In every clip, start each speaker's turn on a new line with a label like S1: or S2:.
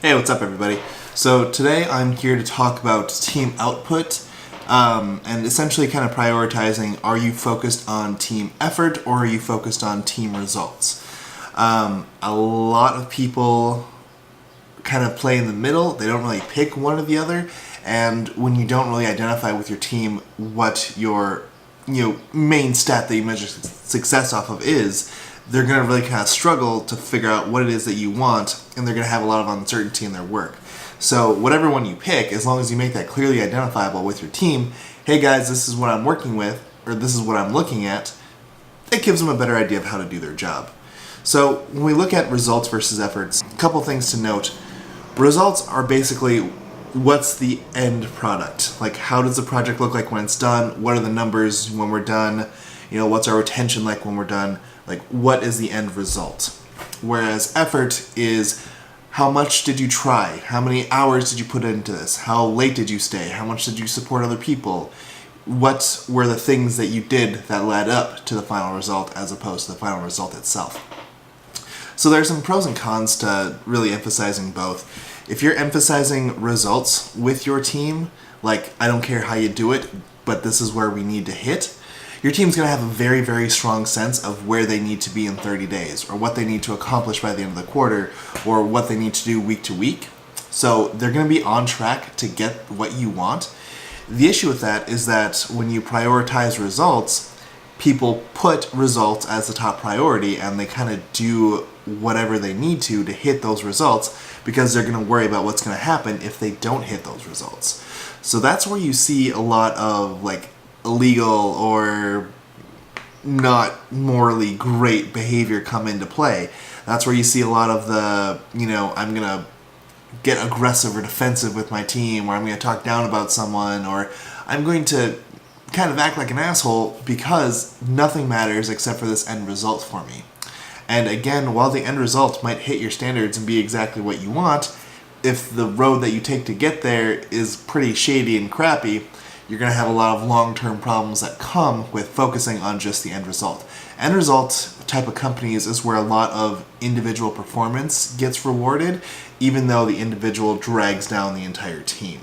S1: Hey, what's up, everybody? So today I'm here to talk about team output and essentially kind of prioritizing, are you focused on team effort or are you focused on team results? A lot of people kind of play in the middle. They don't really pick one or the other, and when you don't really identify with your team what your main stat that you measure success off of is, they're going to really kind of struggle to figure out what it is that you want, and they're going to have a lot of uncertainty in their work. So whatever one you pick, as long as you make that clearly identifiable with your team, hey guys, this is what I'm working with, or this is what I'm looking at, it gives them a better idea of how to do their job. So when we look at results versus efforts, a couple things to note. Results are basically what's the end product. Like, how does the project look like when it's done? What are the numbers when we're done? What's our retention like when we're done? Like, what is the end result? Whereas effort is, how much did you try? How many hours did you put into this? How late did you stay? How much did you support other people? What were the things that you did that led up to the final result as opposed to the final result itself? So there's some pros and cons to really emphasizing both. If you're emphasizing results with your team, like, I don't care how you do it, but this is where we need to hit, your team's going to have a very, very strong sense of where they need to be in 30 days, or what they need to accomplish by the end of the quarter, or what they need to do week to week. So they're going to be on track to get what you want. The issue with that is that when you prioritize results, people put results as the top priority, and they kind of do whatever they need to hit those results, because they're going to worry about what's going to happen if they don't hit those results. So that's where you see a lot of illegal or not morally great behavior come into play. That's where you see a lot of the, I'm going to get aggressive or defensive with my team, or I'm going to talk down about someone, or I'm going to kind of act like an asshole because nothing matters except for this end result for me. And again, while the end result might hit your standards and be exactly what you want, if the road that you take to get there is pretty shady and crappy, you're going to have a lot of long-term problems that come with focusing on just the end result. End result type of companies is where a lot of individual performance gets rewarded, even though the individual drags down the entire team.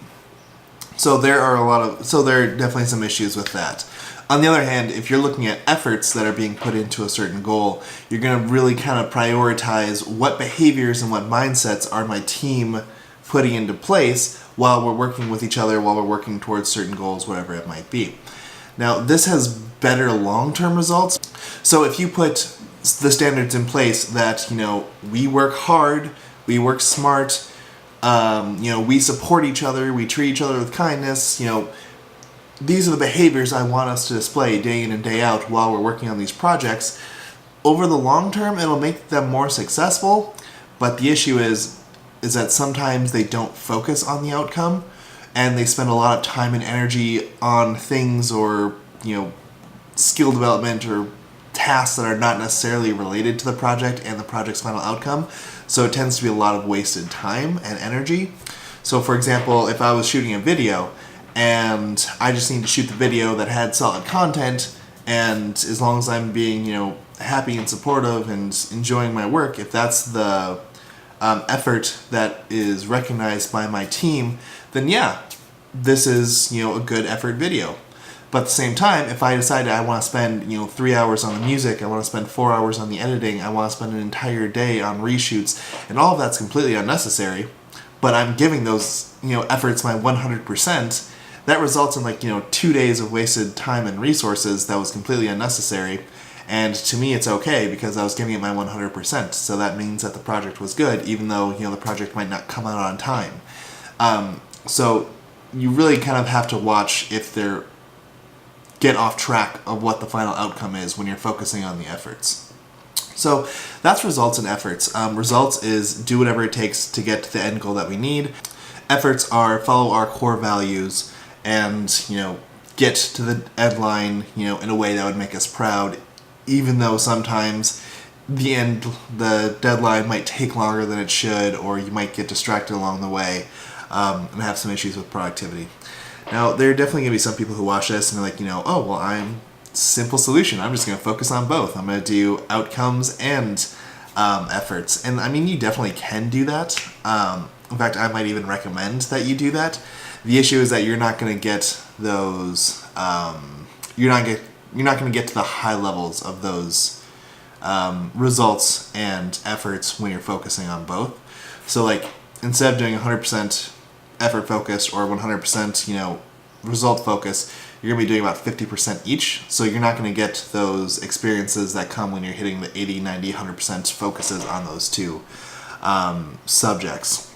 S1: So there are definitely some issues with that. On the other hand, if you're looking at efforts that are being put into a certain goal, you're going to really kind of prioritize what behaviors and what mindsets are my team putting into place while we're working with each other, while we're working towards certain goals, whatever it might be. Now, this has better long-term results. So if you put the standards in place that, we work hard, we work smart, we support each other, we treat each other with kindness, these are the behaviors I want us to display day in and day out while we're working on these projects. Over the long term, it'll make them more successful, but the issue is that sometimes they don't focus on the outcome, and they spend a lot of time and energy on things or, skill development or tasks that are not necessarily related to the project and the project's final outcome. So it tends to be a lot of wasted time and energy. So for example, if I was shooting a video and I just need to shoot the video that had solid content, and as long as I'm being, happy and supportive and enjoying my work, if that's the effort that is recognized by my team, then yeah, this is, a good effort video. But at the same time, if I decide I want to spend, 3 hours on the music, I want to spend 4 hours on the editing, I want to spend an entire day on reshoots, and all of that's completely unnecessary, but I'm giving those, efforts my 100%, that results in 2 days of wasted time and resources that was completely unnecessary. And to me, it's okay because I was giving it my 100%. So that means that the project was good, even though, the project might not come out on time. So you really kind of have to watch if they're get off track of what the final outcome is when you're focusing on the efforts. So that's results and efforts. Results is do whatever it takes to get to the end goal that we need. Efforts are follow our core values and, get to the deadline, in a way that would make us proud, even though sometimes the deadline might take longer than it should, or you might get distracted along the way and have some issues with productivity. Now, there are definitely going to be some people who watch this and they're like, oh, well, I'm simple solution. I'm just going to focus on both. I'm going to do outcomes and efforts. And I mean, you definitely can do that. In fact, I might even recommend that you do that. The issue is that you're not going to get those. You're not going to get to the high levels of those results and efforts when you're focusing on both. So, like, instead of doing 100% effort focused or 100%, result focus, you're going to be doing about 50% each. So you're not going to get those experiences that come when you're hitting the 80, 90, 100% focuses on those two subjects.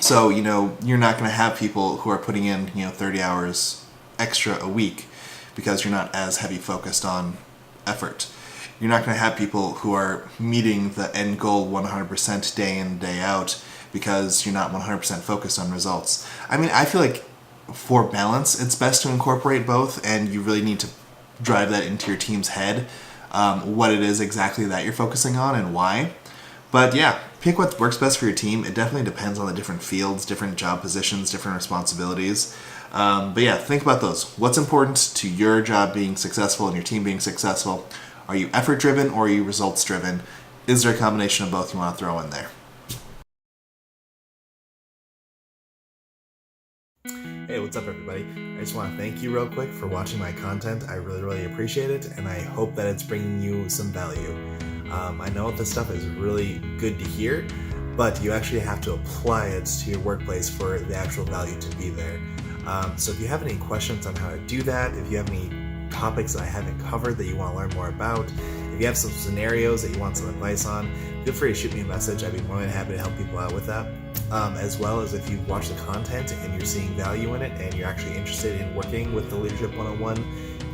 S1: So, you're not going to have people who are putting in, 30 hours extra a week because you're not as heavy focused on effort. You're not going to have people who are meeting the end goal 100% day in, day out because you're not 100% focused on results. I mean, I feel like for balance, it's best to incorporate both, and you really need to drive that into your team's head, what it is exactly that you're focusing on and why. But yeah, pick what works best for your team. It definitely depends on the different fields, different job positions, different responsibilities. But yeah, think about those. What's important to your job being successful and your team being successful? Are you effort driven or are you results driven? Is there a combination of both you want to throw in there? Hey, what's up everybody? I just want to thank you real quick for watching my content. I really, really appreciate it, and I hope that it's bringing you some value. I know this stuff is really good to hear, but you actually have to apply it to your workplace for the actual value to be there. So if you have any questions on how to do that, if you have any topics that I haven't covered that you want to learn more about, if you have some scenarios that you want some advice on, feel free to shoot me a message. I'd be more than happy to help people out with that. As well as if you watch the content and you're seeing value in it and you're actually interested in working with the Leadership 101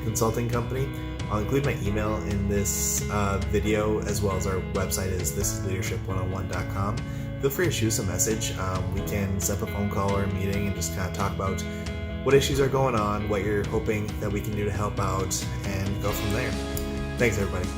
S1: consulting company, I'll include my email in this video, as well as our website is thisisleadership101.com. Feel free to shoot us a message. We can set up a phone call or a meeting and just kind of talk about what issues are going on, what you're hoping that we can do to help out, and go from there. Thanks, everybody.